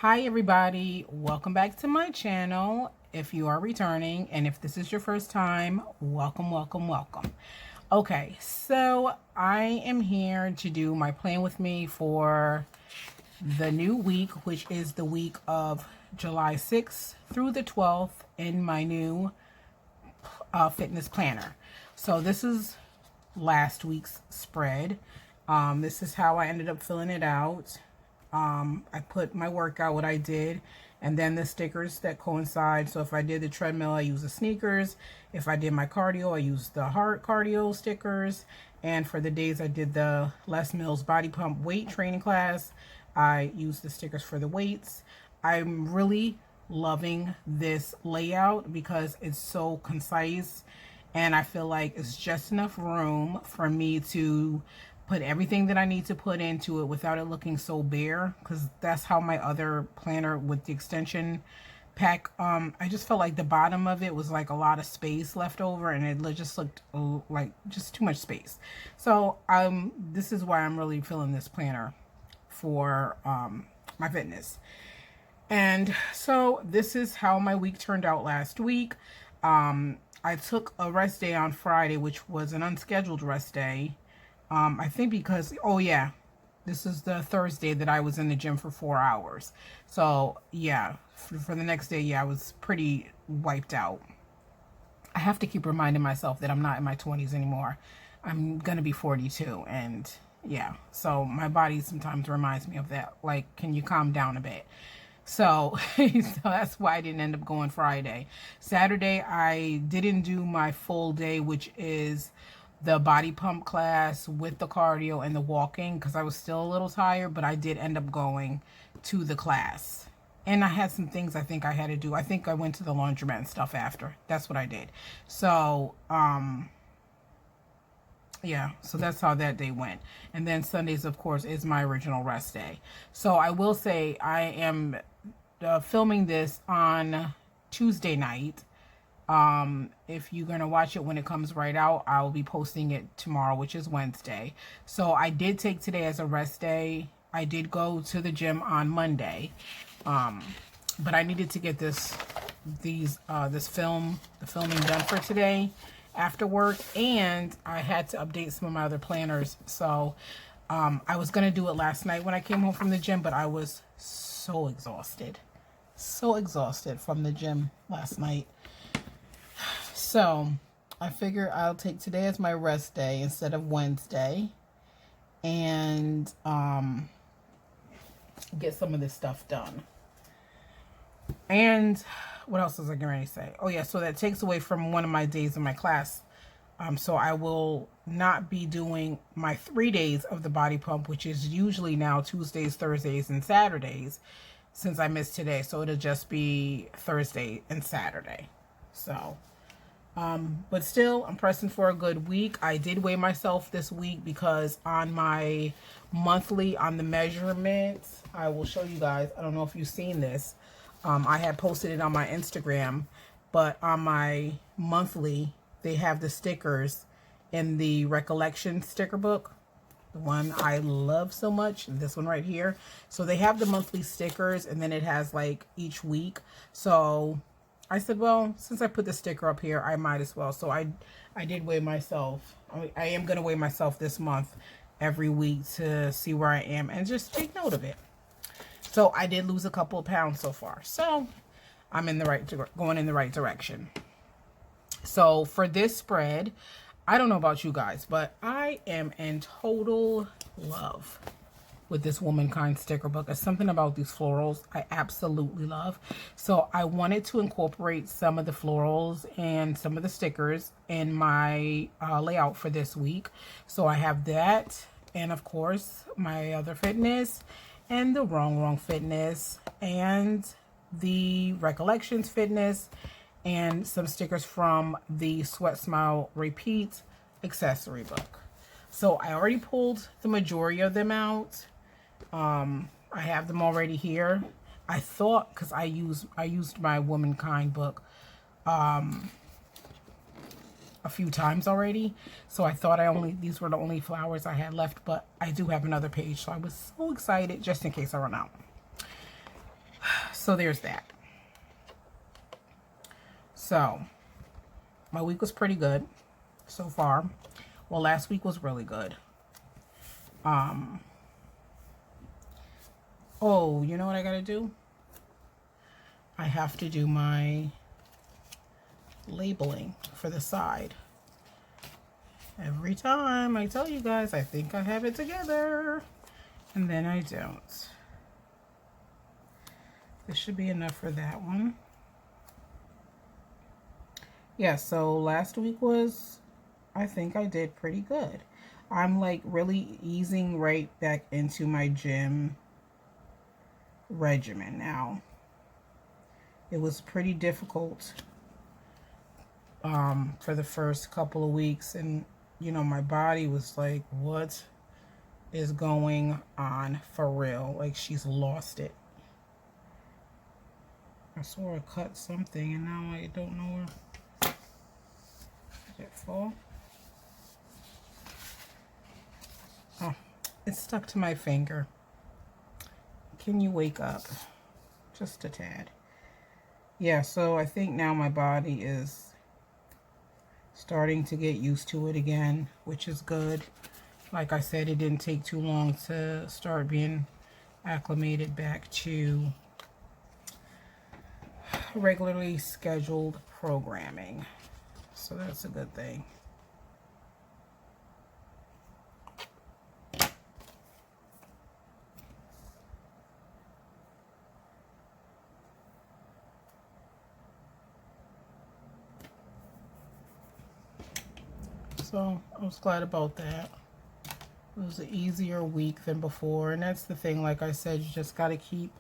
Hi everybody, welcome back to my channel. If you are returning and if this is your first time, welcome. Okay, so I am here to do my plan with me for the new week, which is the week of July 6th through the 12th in my new fitness planner. So this is last week's spread. This is how I ended up filling it out. I put my workout, what I did, and then the stickers that coincide. So if I did the treadmill, I use the sneakers. If I did my cardio, I use the heart cardio stickers. And for the days I did the Les Mills body pump weight training class, I use the stickers for the weights. I'm really loving this layout because it's so concise, and I feel like it's just enough room for me to put everything that I need to put into it without it looking so bare, because that's how my other planner with the extension pack, I just felt like the bottom of it was like a lot of space left over, and it just looked like just too much space. So this is why I'm really feeling this planner for my fitness. And so this is how my week turned out last week. I took a rest day on Friday, which was an unscheduled rest day. I think because, oh yeah, this is the Thursday that I was in the gym for 4 hours. So yeah, for the next day, yeah, I was pretty wiped out. I have to keep reminding myself that I'm not in my 20s anymore. I'm going to be 42, and yeah, so my body sometimes reminds me of that. Like, can you calm down a bit? So, so that's why I didn't end up going Friday. Saturday, I didn't do my full day, which is the body pump class with the cardio and the walking, because I was still a little tired, but I did end up going to the class. And I had some things I think I had to do. I think I went to the laundromat and stuff after. That's what I did. So, yeah, so that's how that day went. And then Sundays, of course, is my original rest day. So I will say I am filming this on Tuesday night. If you're going to watch it when it comes right out, I'll be posting it tomorrow, which is Wednesday. So I did take today as a rest day. I did go to the gym on Monday. But I needed to get the filming done for today after work, and I had to update some of my other planners. So I was going to do it last night when I came home from the gym, but I was so exhausted from the gym last night. So I figure I'll take today as my rest day instead of Wednesday, and get some of this stuff done. And what else was I going to say? Oh yeah, so that takes away from one of my days in my class. So I will not be doing my 3 days of the body pump, which is usually now Tuesdays, Thursdays, and Saturdays, since I missed today. So it'll just be Thursday and Saturday. So, but still, I'm pressing for a good week. I did weigh myself this week because on my monthly, on the measurements, I will show you guys. I don't know if you've seen this. I had posted it on my Instagram, but on my monthly, they have the stickers in the Recollection sticker book, the one I love so much, this one right here. So they have the monthly stickers, and then it has like each week. So I said, well, since I put the sticker up here, I might as well. So I did weigh myself. I am going to weigh myself this month every week to see where I am and just take note of it. So I did lose a couple of pounds so far. So I'm going in the right direction. So for this spread, I don't know about you guys, but I am in total love with this Womankind sticker book. There's something about these florals I absolutely love. So I wanted to incorporate some of the florals and some of the stickers in my layout for this week. So I have that, and of course my other fitness, and the Wrong Fitness, and the Recollections Fitness, and some stickers from the Sweat Smile Repeat accessory book. So I already pulled the majority of them out. I have them already here. I thought, because I used my Womankind book a few times already, so I thought these were the only flowers I had left, but I do have another page, so I was so excited just in case I run out. So there's that. So my week was pretty good so far. Well, last week was really good. Oh, you know what I gotta do? I have to do my labeling for the side. Every time I tell you guys I think I have it together, and then I don't. This should be enough for that one. Yeah, so last week was, I think I did pretty good. I'm like really easing right back into my gym regimen now. It was pretty difficult for the first couple of weeks, and you know, my body was like, what is going on for real? Like, she's lost it. I swore I cut something and now I don't know where. Did it fall? Oh, it's stuck to my finger. Can you wake up? Just a tad. Yeah, so I think now my body is starting to get used to it again, which is good. Like I said, it didn't take too long to start being acclimated back to regularly scheduled programming. So that's a good thing. So I was glad about that. It was an easier week than before. And that's the thing, like I said, you just got to keep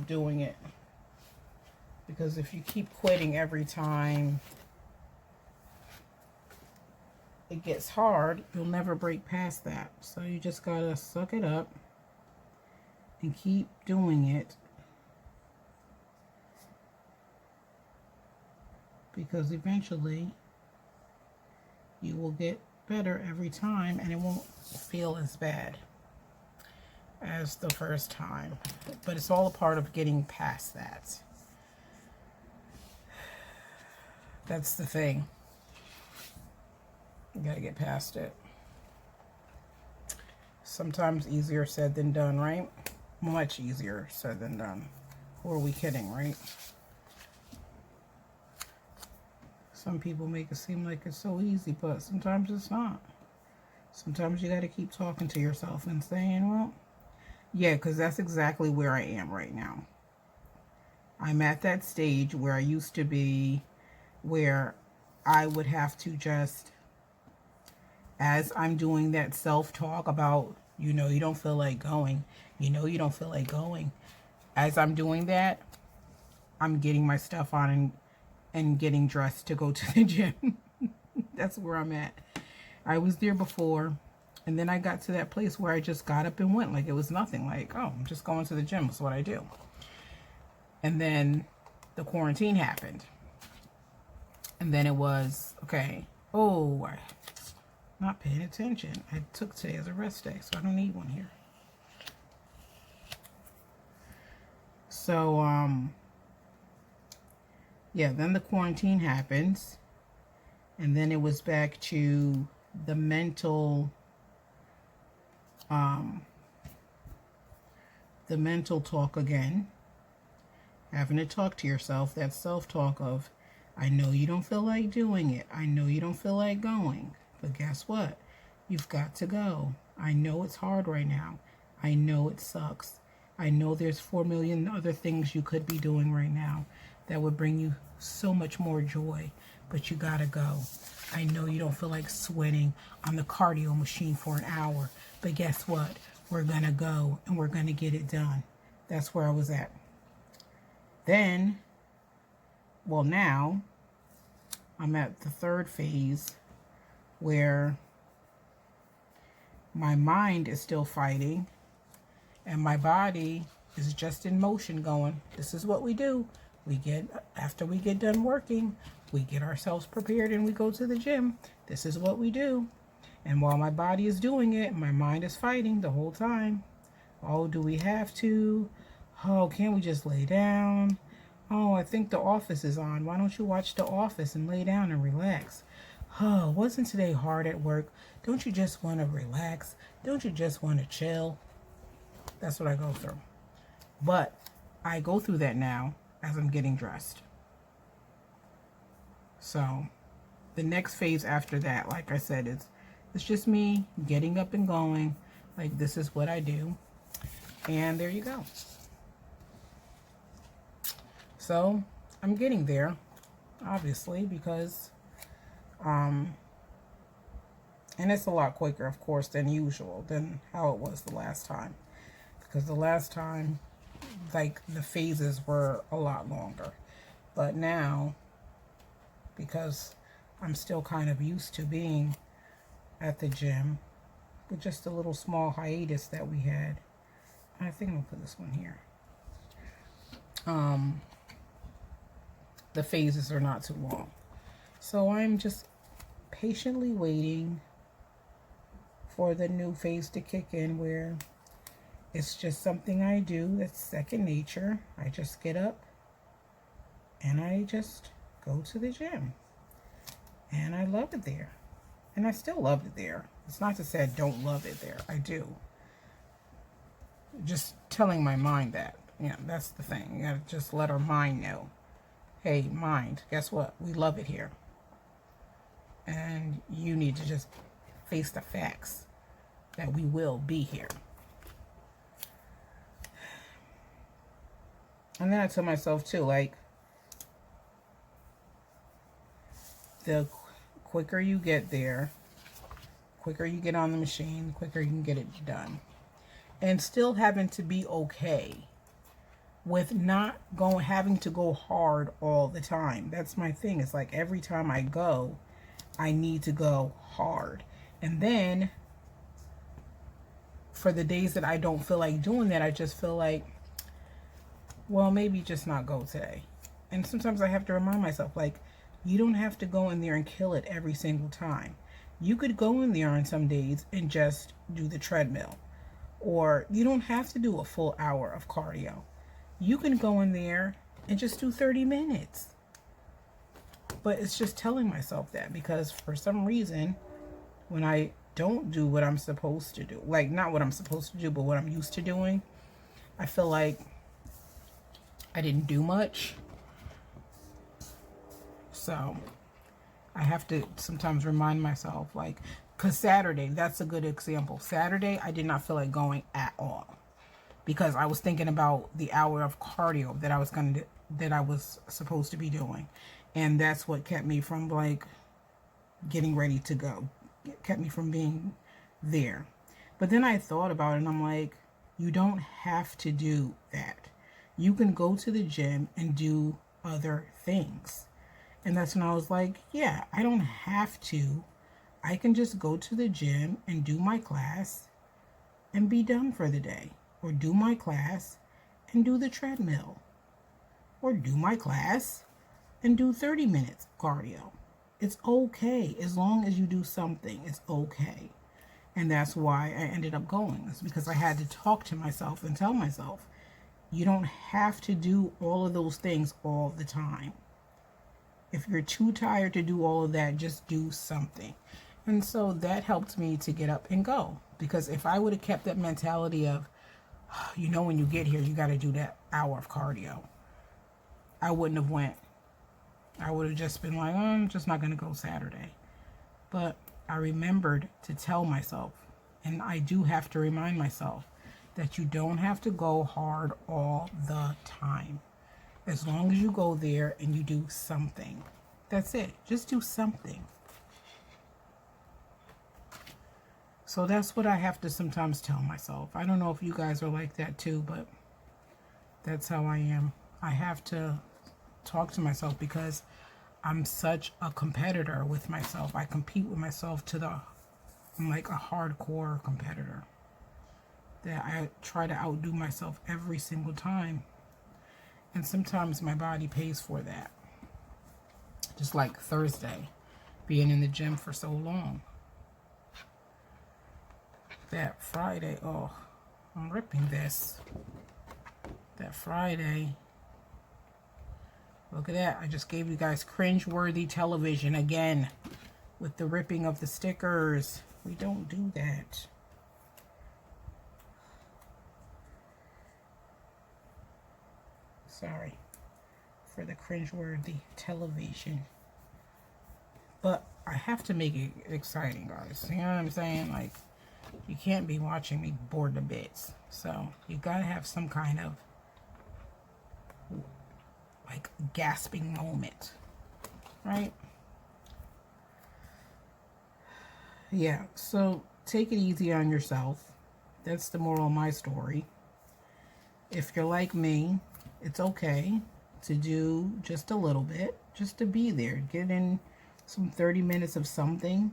doing it. Because if you keep quitting every time it gets hard, you'll never break past that. So you just got to suck it up and keep doing it. Because eventually you will get better every time and it won't feel as bad as the first time. But it's all a part of getting past that. That's the thing. You gotta get past it. Sometimes easier said than done, right? Much easier said than done. Who are we kidding, right? Some people make it seem like it's so easy, but sometimes it's not. Sometimes you got to keep talking to yourself and saying, well, yeah, because that's exactly where I am right now. I'm at that stage where I used to be, where I would have to just, as I'm doing that self-talk about, you know, you don't feel like going, you know, you don't feel like going. As I'm doing that, I'm getting my stuff on and getting dressed to go to the gym. That's where I'm at. I was there before, and then I got to that place where I just got up and went like it was nothing. Like, oh, I'm just going to the gym. That's what I do. And then the quarantine happened. And then it was, okay, oh, I'm not paying attention. I took today as a rest day, so I don't need one here. So, yeah, then the quarantine happens, and then it was back to the mental talk again, having to talk to yourself, that self-talk of, I know you don't feel like doing it, I know you don't feel like going, but guess what? You've got to go. I know it's hard right now. I know it sucks. I know there's 4 million other things you could be doing right now that would bring you so much more joy, but you gotta go. I know you don't feel like sweating on the cardio machine for an hour, but guess what? We're gonna go and we're gonna get it done. That's where I was at. Then, well, now I'm at the third phase where my mind is still fighting and my body is just in motion going, this is what we do. After we get done working, we get ourselves prepared and we go to the gym. This is what we do. And while my body is doing it, my mind is fighting the whole time. Oh, do we have to? Oh, can't we just lay down? Oh, I think The Office is on. Why don't you watch The Office and lay down and relax? Oh, wasn't today hard at work? Don't you just want to relax? Don't you just want to chill? That's what I go through. But I go through that now as I'm getting dressed. So the next phase after that, like I said, it's just me getting up and going. Like, this is what I do. And there you go. So I'm getting there, obviously, because and it's a lot quicker, of course, than usual, than how it was the last time. Because the last time, like, the phases were a lot longer. But now, because I'm still kind of used to being at the gym, with just a little small hiatus that we had. I think I'm gonna put this one here. The phases are not too long. So I'm just patiently waiting for the new phase to kick in, where it's just something I do that's second nature. I just get up and I just go to the gym. And I love it there. And I still love it there. It's not to say I don't love it there. I do. Just telling my mind that. Yeah, that's the thing. You gotta just let our mind know. Hey, mind, guess what? We love it here. And you need to just face the facts that we will be here. And then I tell myself too, like, the quicker you get there, quicker you get on the machine, quicker you can get it done. And still having to be okay with not having to go hard all the time. That's my thing. It's like every time I go, I need to go hard. And then for the days that I don't feel like doing that, I just feel like, well, maybe just not go today. And sometimes I have to remind myself, like, you don't have to go in there and kill it every single time. You could go in there on some days and just do the treadmill. Or you don't have to do a full hour of cardio. You can go in there and just do 30 minutes. But it's just telling myself that, because for some reason, when I don't do what I'm supposed to do, like, not what I'm supposed to do, but what I'm used to doing, I feel like I didn't do much. So I have to sometimes remind myself, like, because Saturday, that's a good example. Saturday, I did not feel like going at all, because I was thinking about the hour of cardio that I was supposed to be doing. And that's what kept me from, like, getting ready to go. It kept me from being there. But then I thought about it and I'm like, you don't have to do that. You can go to the gym and do other things. And that's when I was like, yeah, I don't have to. I can just go to the gym and do my class and be done for the day. Or do my class and do the treadmill. Or do my class and do 30 minutes cardio. It's okay. As long as you do something, it's okay. And that's why I ended up going. It's because I had to talk to myself and tell myself, you don't have to do all of those things all the time. If you're too tired to do all of that, just do something. And so that helped me to get up and go. Because if I would have kept that mentality of, when you get here, you got to do that hour of cardio, I wouldn't have went. I would have just been like, I'm just not going to go Saturday. But I remembered to tell myself, and I do have to remind myself, that you don't have to go hard all the time. As long as you go there and you do something. That's it. Just do something. So that's what I have to sometimes tell myself. I don't know if you guys are like that too, but that's how I am. I have to talk to myself because I'm such a competitor with myself. I compete with myself I'm like a hardcore competitor. That I try to outdo myself every single time. And sometimes my body pays for that. Just like Thursday, being in the gym for so long. That Friday, oh I'm ripping this. That Friday. Look at that. I just gave you guys cringe-worthy television again with the ripping of the stickers. We don't do that. Sorry for the cringe-worthy television. But I have to make it exciting, guys. You know what I'm saying? Like, you can't be watching me bored to bits. So, you gotta have some kind of, like, gasping moment. Right? Yeah, so take it easy on yourself. That's the moral of my story. If you're like me, it's okay to do just a little bit, just to be there. Get in some 30 minutes of something,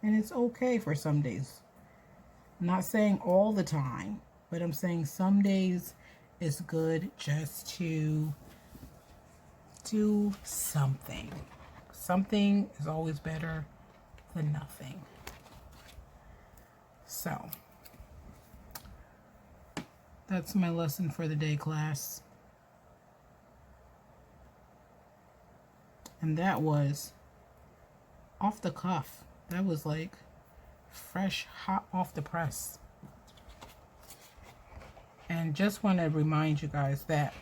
and it's okay for some days. I'm not saying all the time, but I'm saying some days it's good just to do something. Something is always better than nothing. So, that's my lesson for the day, class. And that was off the cuff. That was like fresh, hot off the press. And just want to remind you guys that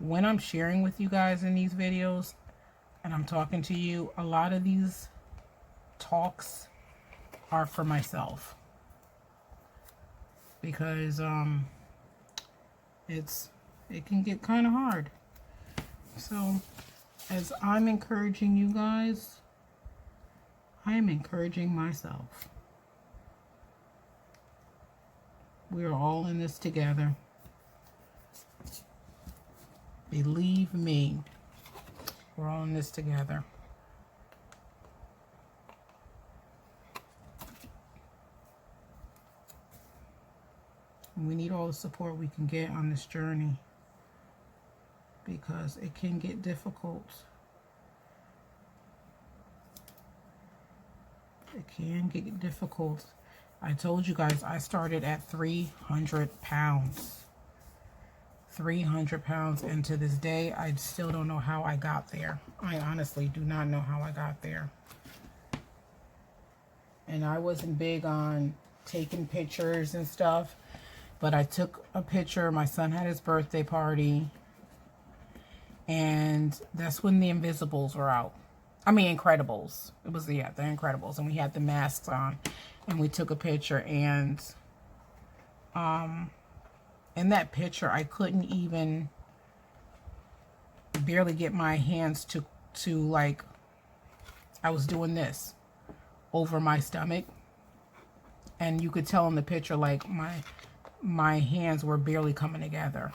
when I'm sharing with you guys in these videos and I'm talking to you, a lot of these talks are for myself. Because it can get kind of hard. So as I'm encouraging you guys, I am encouraging myself. We are all in this together. Believe me, we're all in this together. And we need all the support we can get on this journey, because it can get difficult. It can get difficult. I told you guys I started at 300 pounds. 300 pounds, and to this day, I still don't know how I got there. I honestly do not know how I got there. And I wasn't big on taking pictures and stuff, but I took a picture. My son had his birthday party, and that's when the Invisibles were out. I mean, Incredibles. It was, yeah, the Incredibles, and we had the masks on, and we took a picture, and in that picture, I couldn't even barely get my hands to like, I was doing this over my stomach, and you could tell in the picture, like, my hands were barely coming together.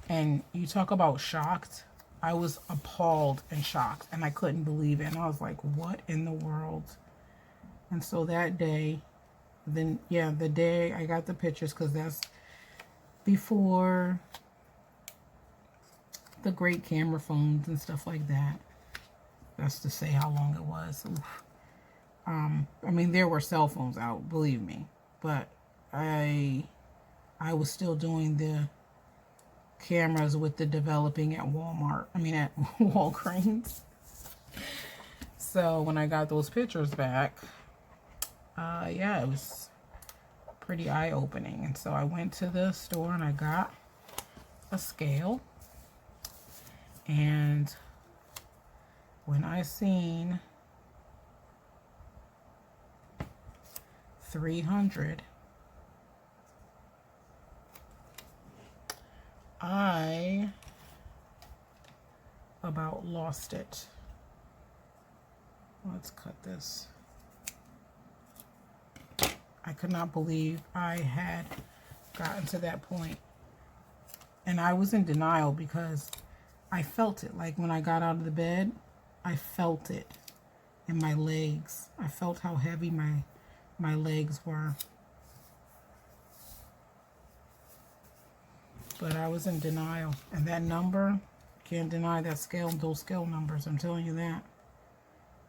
And you talk about shocked. I was appalled and shocked, and I couldn't believe it. And I was like, what in the world? And so that day, then, yeah, the day I got the pictures, because that's before the great camera phones and stuff like that. That's to say how long it was. Oof. I mean, there were cell phones out, believe me, but I was still doing the cameras with the developing at Walmart. I mean, at Walgreens. So when I got those pictures back, yeah, it was pretty eye-opening. And so I went to the store and I got a scale. And when I seen 300, I about lost it. Let's cut this. I could not believe I had gotten to that point. And I was in denial because I felt it. Like when I got out of the bed, I felt it in my legs. I felt how heavy my legs were. But I was in denial. And that number, can't deny that scale, those scale numbers. I'm telling you that.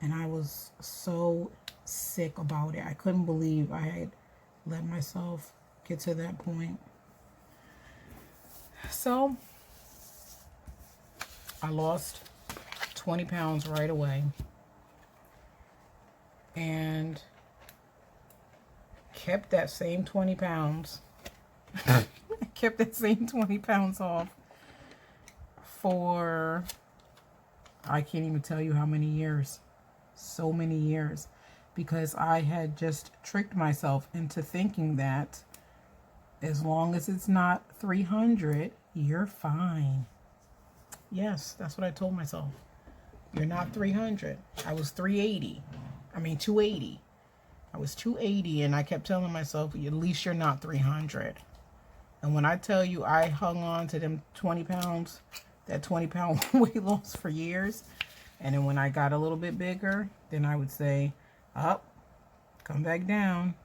And I was so sick about it. I couldn't believe I had let myself get to that point. So I lost 20 pounds right away and kept that same 20 pounds. Kept that same 20 pounds off for, I can't even tell you how many years. So many years. Because I had just tricked myself into thinking that as long as it's not 300, you're fine. Yes, that's what I told myself. You're not 300. I was 380. I mean 280. I was 280 and I kept telling myself, at least you're not 300. And when I tell you I hung on to them 20 pounds, that 20-pound weight loss for years, and then when I got a little bit bigger, then I would say, up, come back down.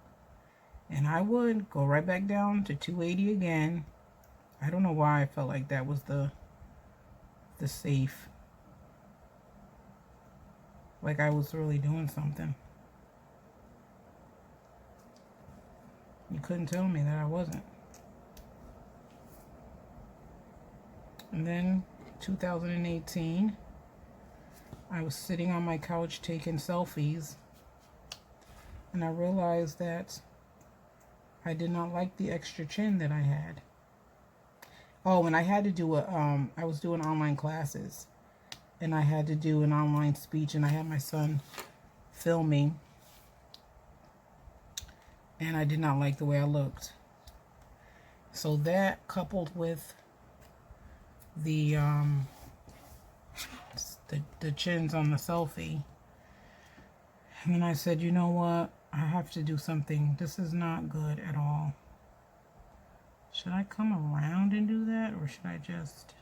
And I would go right back down to 280 again. I don't know why I felt like that was the safe. Like I was really doing something. You couldn't tell me that I wasn't. And then 2018, I was sitting on my couch taking selfies, and I realized that I did not like the extra chin that I had. Oh, and I had to do I was doing online classes, and I had to do an online speech, and I had my son filming, and I did not like the way I looked. So that, coupled with the chins on the selfie, and then I said, you know what? I have to do something. This is not good at all. Should I come around and do that, or should I just...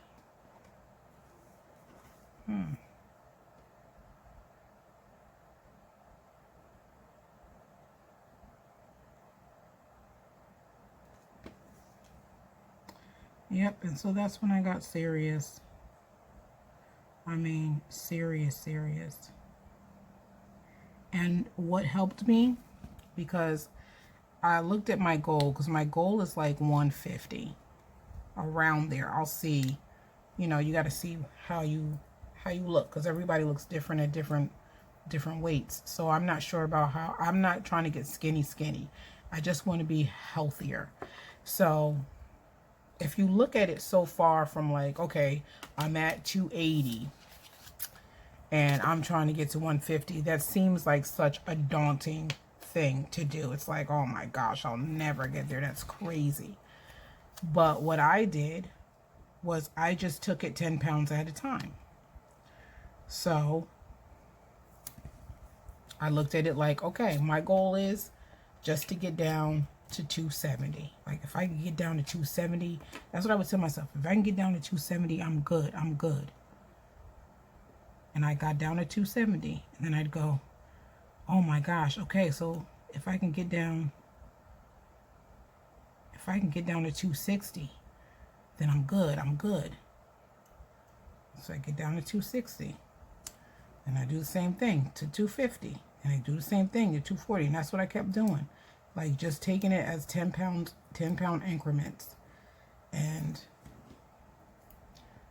Yep, and so that's when I got serious. I mean, serious. And what helped me, because I looked at my goal, because my goal is like 150, around there. I'll see, you know, you got to see how you look, because everybody looks different at different weights. So I'm not sure about how, I'm not trying to get skinny. I just want to be healthier. So if you look at it so far from like, okay, I'm at 280 and I'm trying to get to 150, that seems like such a daunting thing to do. It's like, oh my gosh, I'll never get there. That's crazy. But what I did was I just took it 10 pounds at a time. So I looked at it like, okay, my goal is just to get down to 270. Like if I can get down to 270, that's what I would tell myself. If I can get down to 270, I'm good. And I got down to 270, and then I'd go, oh my gosh, okay, so if I can get down to 260, then I'm good. So I get down to 260, and I do the same thing to 250, and I do the same thing to 240, and that's what I kept doing. Like just taking it as 10 pound increments. And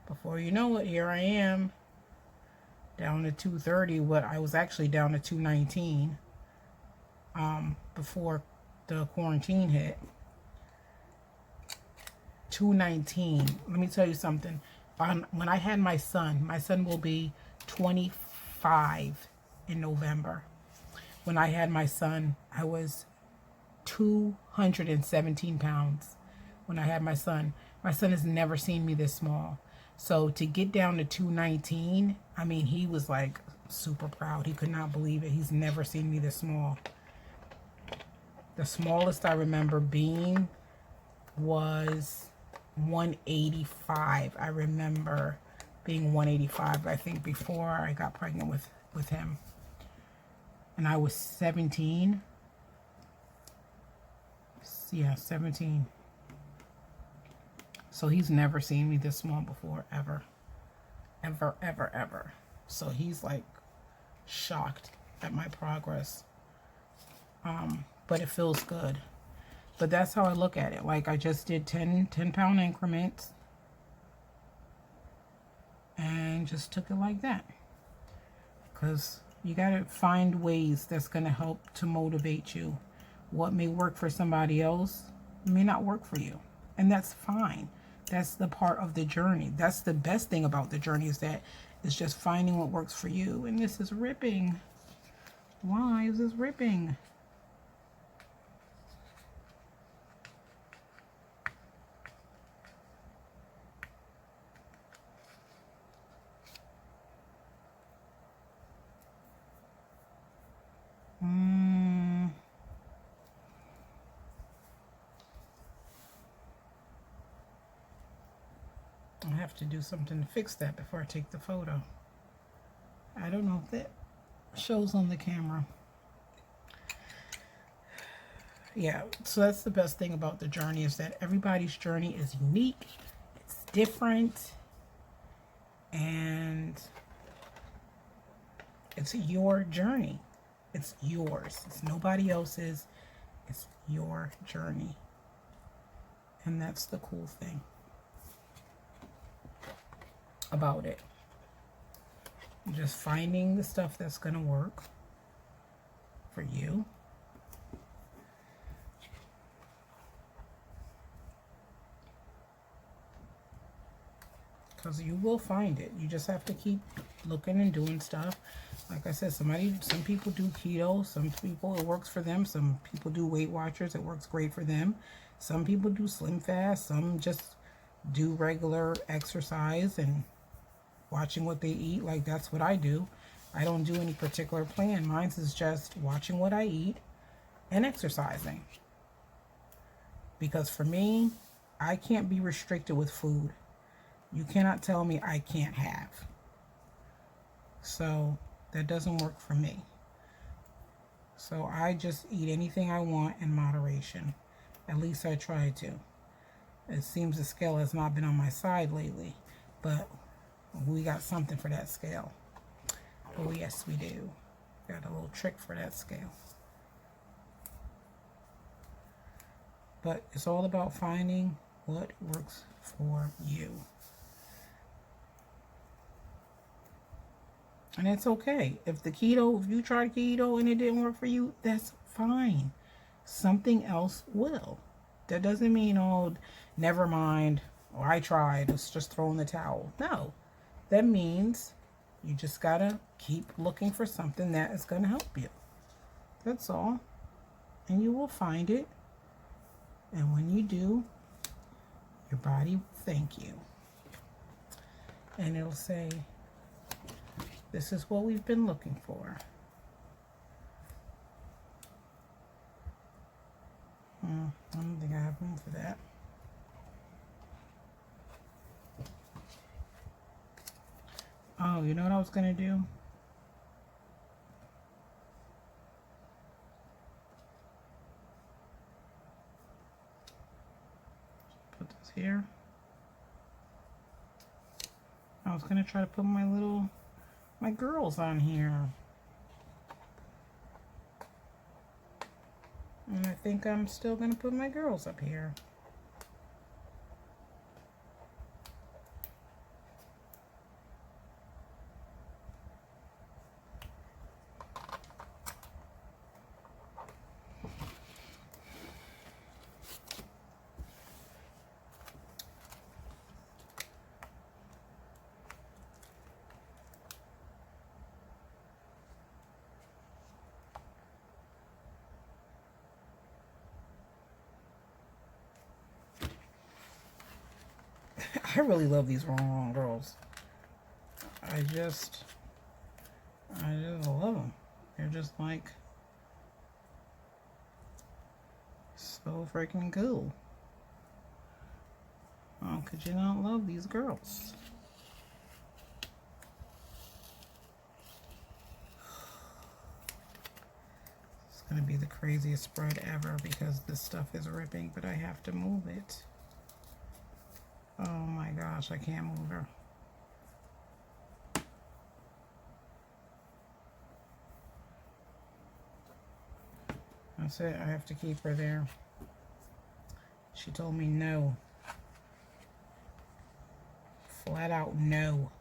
before you know it, here I am down to 230. What I was actually down to 219 before the quarantine hit. 219. Let me tell you something. When I had my son will be 25 in November. When I had my son, I was 217 pounds. When I had my son has never seen me this small. So to get down to 219, I mean, he was like super proud. He could not believe it. He's never seen me this small. The smallest I remember being was 185. I remember being 185, I think, before I got pregnant with him. And I was 17. Yeah, 17. So he's never seen me this small before, ever. So he's like shocked at my progress. But it feels good. But that's how I look at it. Like I just did 10-pound increments and just took it like that. Because you got to find ways that's going to help to motivate you. What may work for somebody else may not work for you. And that's fine. That's the part of the journey. That's the best thing about the journey, is that it's just finding what works for you. And this is ripping. Why is this ripping? I have to do something to fix that before I take the photo. I don't know if that shows on the camera. Yeah, so that's the best thing about the journey, is that everybody's journey is unique, it's different, and it's your journey. It's yours. It's nobody else's. It's your journey. And that's the cool thing about it. Just finding the stuff that's going to work for you. Because you will find it. You just have to keep looking and doing stuff. Like I said, some people do keto. Some people, it works for them. Some people do Weight Watchers. It works great for them. Some people do Slim Fast. Some just do regular exercise and watching what they eat. Like that's what I do. I don't do any particular plan. Mine is just watching what I eat and exercising. Because for me, I can't be restricted with food. You cannot tell me I can't have. So that doesn't work for me. So I just eat anything I want in moderation. At least I try to. It seems the scale has not been on my side lately, but we got something for that scale. Oh yes, we do. Got a little trick for that scale. But it's all about finding what works for you. And it's okay. If you tried keto and it didn't work for you, that's fine. Something else will. That doesn't mean, oh, never mind, or I tried, let's just throw in the towel. No. That means you just gotta keep looking for something that is gonna help you. That's all. And you will find it. And when you do, your body will thank you. And it'll say, this is what we've been looking for. I don't think I have room for that. Oh, you know what I was going to do? Put this here. I was going to try to put my girls on here. And I think I'm still going to put my girls up here. I really love these wrong girls. I just love them. They're just like so freaking cool. Oh, could you not love these girls? It's gonna be the craziest spread ever because this stuff is ripping, but I have to move it. Oh my gosh, I can't move her. That's it, I have to keep her there. She told me no. Flat out no.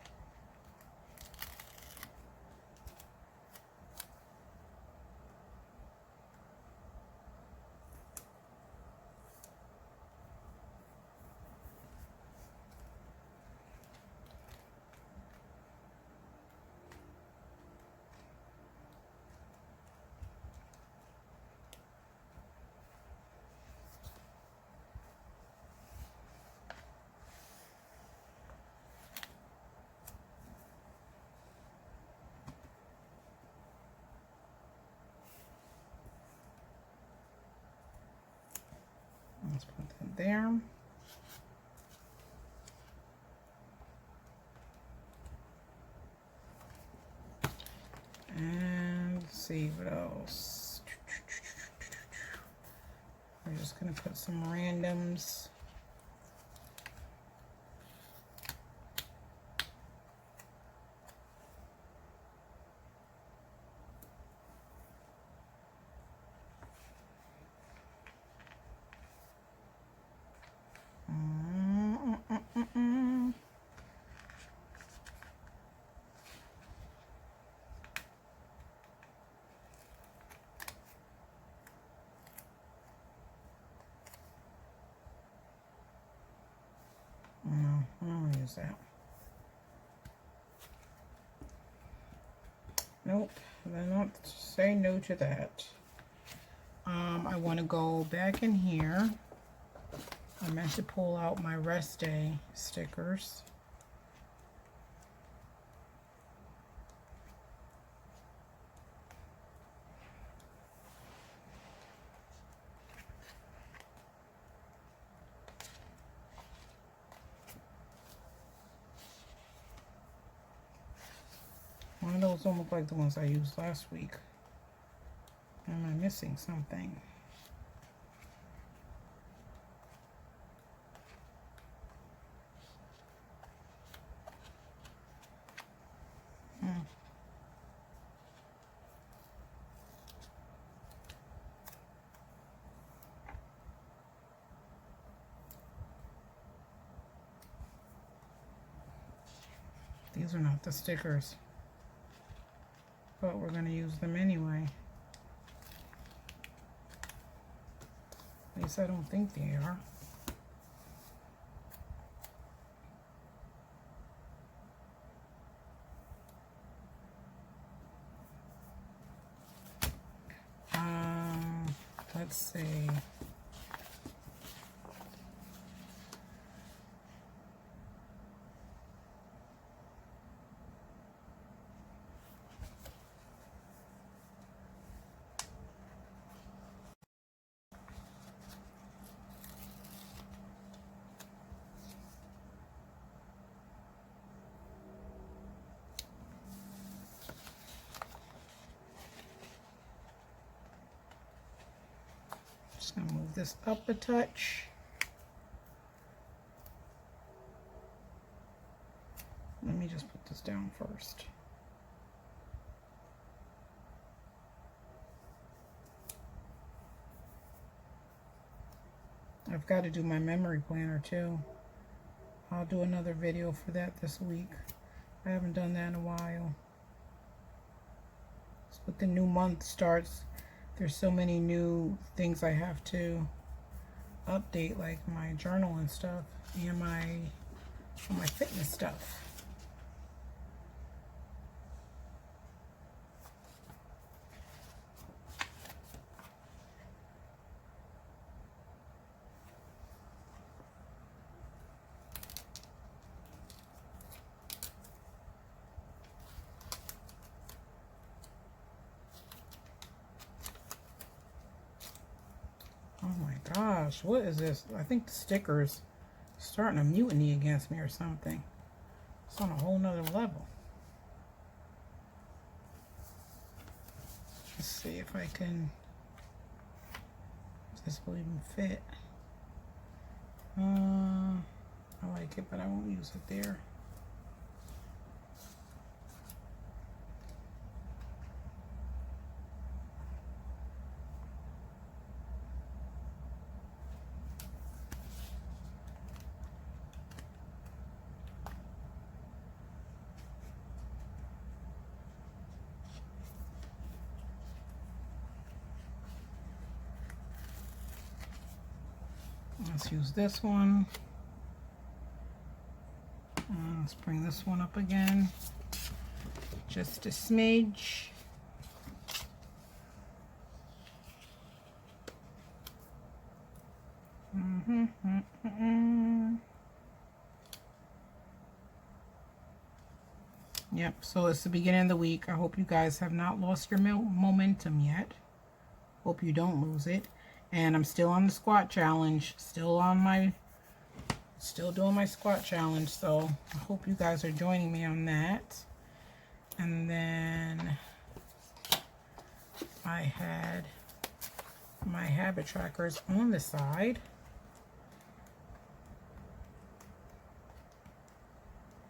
Let's put that there. And let's see what else. We're just gonna put some randoms. No, I don't want to use that. Nope, then I'll say no to that. I want to go back in here. I meant to pull out my rest day stickers. One of those don't look like the ones I used last week. Am I missing something? These are not the stickers, but we're going to use them anyway. At least I don't think they are. Let's see. Just gonna move this up a touch. Let me just put this down first. I've got to do my memory planner too. I'll do another video for that this week. I haven't done that in a while. But the new month starts, there's so many new things I have to update, like my journal and stuff, and my fitness stuff. Oh my gosh, what is this? I think the sticker's starting a mutiny against me or something. It's on a whole nother level. Let's see if I can, if this will even fit. I like it, but I won't use it there. Let's use this one. Let's bring this one up again. Just a smidge. Yep, so it's the beginning of the week. I hope you guys have not lost your momentum yet. Hope you don't lose it. And I'm still on the squat challenge. Still doing my squat challenge. So I hope you guys are joining me on that. And then I had my habit trackers on the side.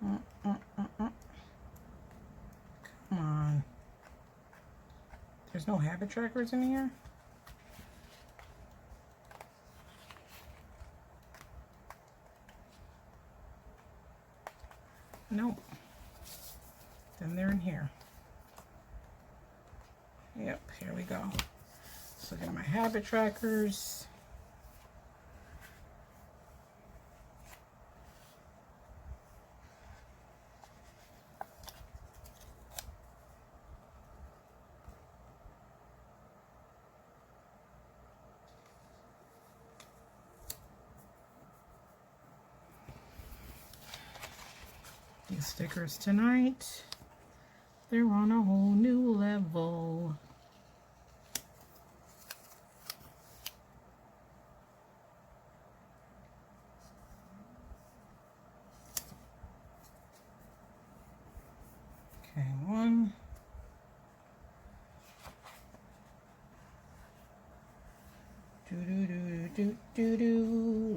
Come on. There's no habit trackers in here? Nope. Then they're in here. Yep, here we go. So get my habit trackers. These stickers tonight, they're on a whole new level. Okay, one.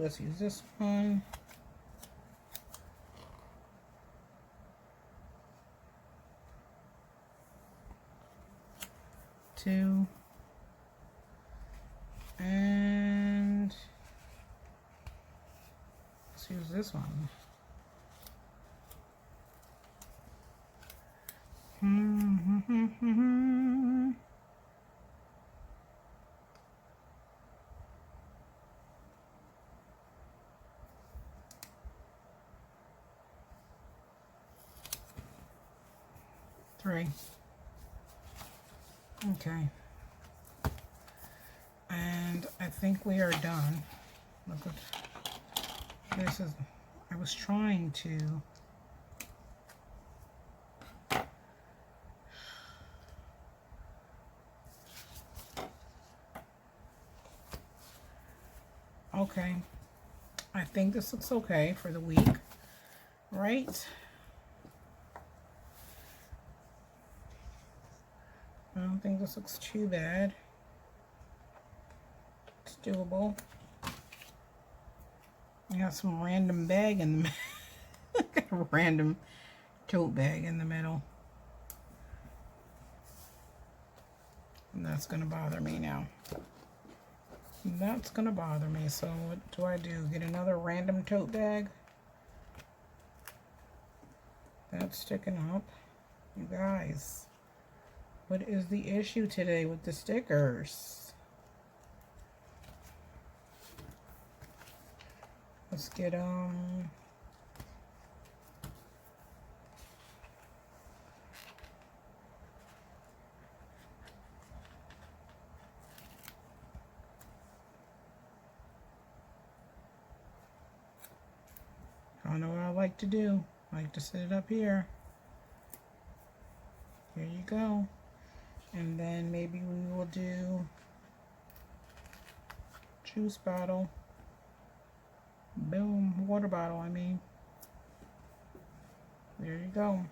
Let's use this one. Two. And let's use this one. Three. Okay. And I think we are done. Look at this. I was trying to okay. I think this looks okay for the week, right? I don't think this looks too bad. It's doable. I got some random bag in the middle. A random tote bag in the middle. And that's going to bother me now. That's going to bother me. So what do? Get another random tote bag? That's sticking up. You guys, what is the issue today with the stickers? Let's get I know what I like to do. I like to set it up here. Here you go. And then maybe we will do juice bottle. Boom, water bottle, I mean. There you go.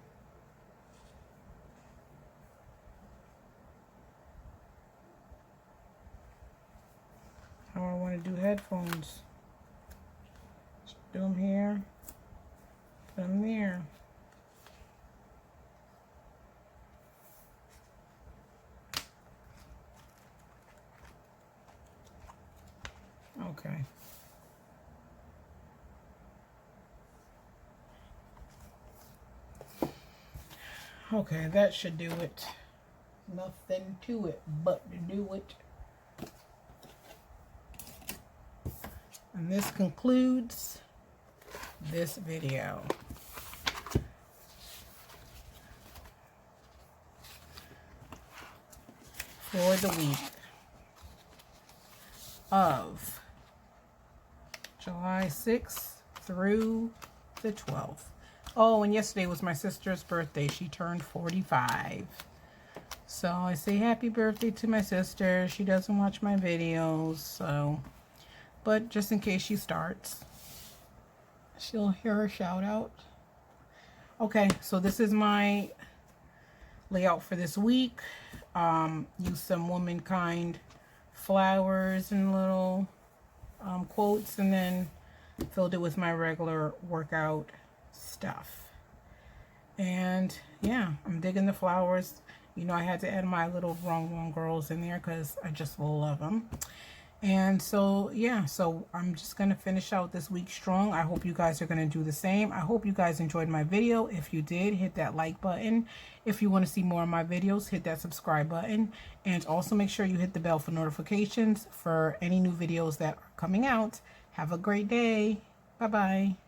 How I want to do headphones. Just do them here. Put them there. Okay. Okay, that should do it. Nothing to it but to do it. And this concludes this video. For the week of July 6th through the 12th. Oh, and yesterday was my sister's birthday. She turned 45. So I say happy birthday to my sister. She doesn't watch my videos, so, but just in case she starts, she'll hear her shout out. Okay, so this is my layout for this week. Use some womankind flowers and little quotes, and then filled it with my regular workout stuff. And yeah, I'm digging the flowers. You know, I had to add my little Wrong One girls in there because I just love them. And so yeah, so I'm just gonna finish out this week strong. I hope you guys are gonna do the same. I hope you guys enjoyed my video. If you did, hit that like button. If you want to see more of my videos, hit that subscribe button, and also make sure you hit the bell for notifications for any new videos that are coming out. Have a great day. Bye bye.